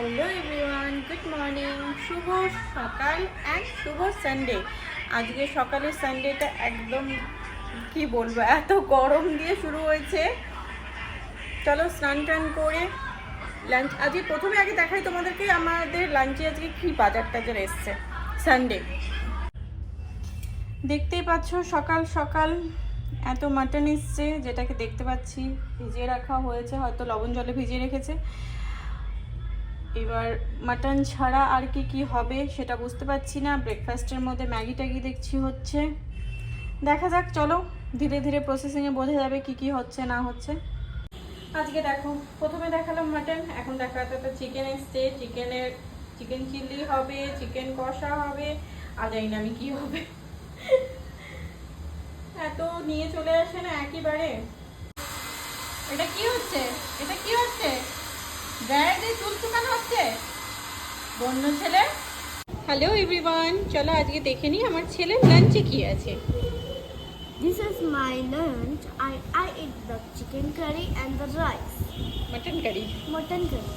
Hello everyone, good morning, শুভ সকাল and Shubho Sunday. আজকে সকালের সানডেটা একদম কি বলবো, এত গরম দিয়ে শুরু হয়েছে। চলো স্নান টান করে লাঞ্চ, আজকে প্রথমে আগে দেখাই তোমাদেরকে আমাদের লাঞ্চে আজকে কী বাজার টাজার এসছে। সানডে দেখতেই পাচ্ছ, সকাল সকাল এত মাটন এসছে, যেটাকে দেখতে পাচ্ছি ভিজিয়ে রাখা হয়েছে, হয়তো লবণ জলে ভিজিয়ে রেখেছে। এবার মাটন ছাড়া আর কি কি হবে সেটা বুঝতে পারছি না। ব্রেকফাস্টের মধ্যে ম্যাগি ট্যাগি দেখছি হচ্ছে, দেখা যাক, চলো ধীরে ধীরে প্রসেসিংয়ে বোঝা যাবে কি কি হচ্ছে না হচ্ছে। আজকে দেখো, প্রথমে দেখালাম মাটন, এখন দেখাতে একটা চিকেন এসছে। চিকেন চিলি হবে, চিকেন কষা হবে, আর জানি না আমি কি হবে। এত নিয়ে চলে আসে না একেবারে। এটা কি হচ্ছে, এটা কি হচ্ছে? গায়ে চুল শুকানো হচ্ছে বন্য ছেলে। হ্যালো এভরিওয়ান, চলো আজকে দেখে নিই আমার ছেলের লাঞ্চে কি আছে। This is my lunch. I eat the chicken curry and the rice. Mutton curry. Mutton curry.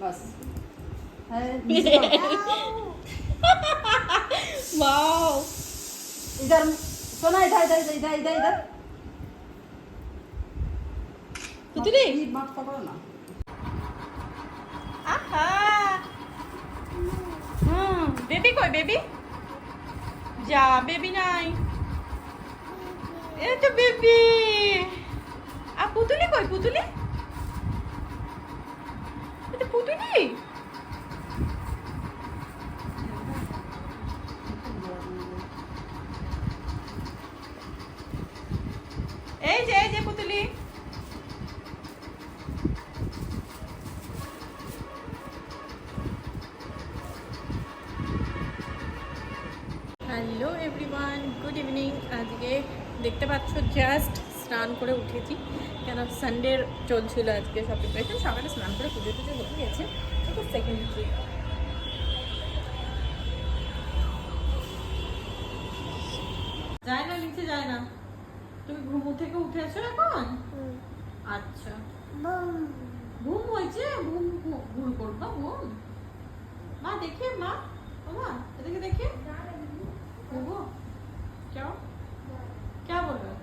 बस वाओ, इधर सोना, इधर इधर इधर इधर इधर पुतली मत पकड़ो ना। आहा, बेबी कोई बेबी जा, बेबी নাই, এই তো বেবি। আর পুতুলি কই, পুতুলি? এটা পুতুলি? এই যে Putuli. Hello everyone, good evening. আজকে দেখতে পাচ্ছ জাস্ট স্নান করে উঠেছি, কেন সানডের চলছিল আজকে সব প্রিপারেশন। সকালে স্নান করে পুজো টুজো হয়ে গেছে, সেকেন্ডারি। যায় না, নিচে যায় না। তুমি ঘুম থেকে উঠেছো এখন? আচ্ছা, ঘুম হয়েছে, ঘুম করবা ঘুম। মা দেখে, মা মা এদিকে দেখে घूमो। क्या क्या बोल रहे हो?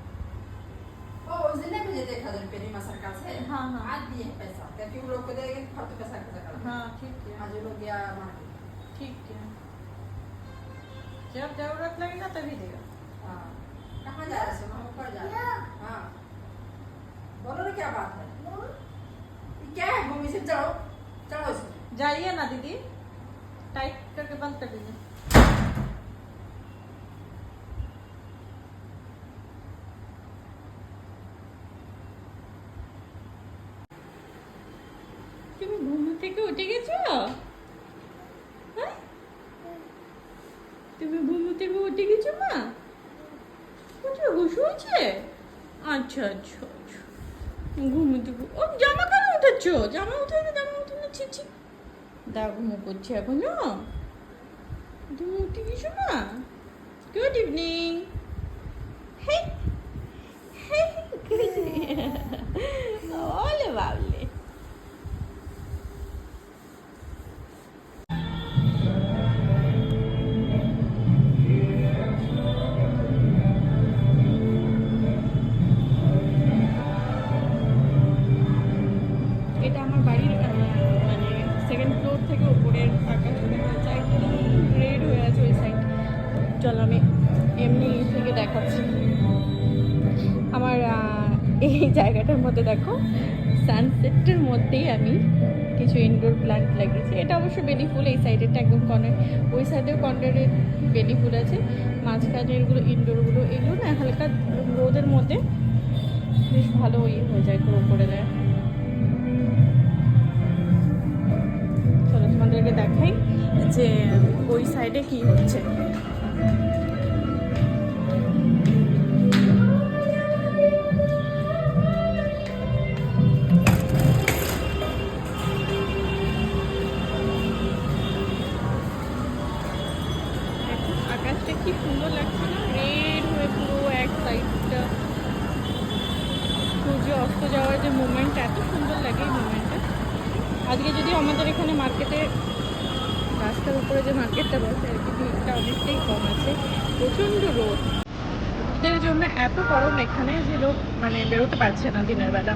ओ उस दिन नहीं मुझे देखा था पेरी मा सरकार से। हाँ, हाँ। आज दिए हैं पैसा, क्योंकि वो लोग को देंगे फालतू पैसा खर्च करना। हाँ ठीक है, आज वो लोग गया मार्केट। ठीक है, जब जरूरत लगेगा तभी देगा। हाँ, कहाँ जा रहे हो? ऊपर जा रहे हो? हाँ, बोलो ना क्या बात है? ये क्या है? भूमि से चढ़ो, चढ़ो इसमें। जाइए ना दीदी, टाइट करके बंद कर दीजिए। তুমি ঘুম থেকে উঠে গেছো? হ্যাঁ, তুমি ঘুম থেকে উঠে গেছো মা? উঠে বসে হয়েছে? আচ্ছা আচ্ছা আচ্ছা, ঘুম থেকে ও জামা কেন উঠেছ? জামা উঠে না, জামা উঠে না, ছি ছি। দা ঘুম করছে এখনো? তুমি উঠে গেছো না? Good evening. হেই হেই, ওলে বাবলে। এটা আমার বাড়ির মানে সেকেন্ড ফ্লোর থেকে উপরের আকাশ দেখা যাচ্ছে, একদম রেড হয়ে আছে ওই সাইড। চলো আমি এমনি থেকে দেখাচ্ছি। আমার এই জায়গাটার মধ্যে দেখো, সানসেটের মধ্যেই আমি কিছু ইনডোর প্ল্যান্ট লাগিয়েছি। এটা অবশ্য বেলি ফুল, এই সাইডেরটা একদম কর্নার, ওই সাইডেও কর্নারে বেলি ফুল আছে। মাঝখানে এগুলো ইনডোরগুলো, এগুলো না হালকা রোদের মধ্যে বেশ ভালো ইয়ে হয়ে যায়, গ্রো করে দেয়। চলো তোমাদেরকে দেখাই যে ওই সাইডে কি হচ্ছে। আকাশটা কি সুন্দর লাগছে না, রেড হয়ে পুরো এক সাইডটা। সূর্য অস্ত যাওয়ার যে মোমেন্ট এত সুন্দর লাগে, এই আজকে যদিও আমাদের এখানে মার্কেটে রাস্তার উপরে যে মার্কেটটা বসে আর কি ভিড়টা অনেকটাই কম আছে, প্রচণ্ড রোদ রোদের জন্য এত গরম এখানে যে লোক মানে বেরোতে পারছে না দিনের বেলা।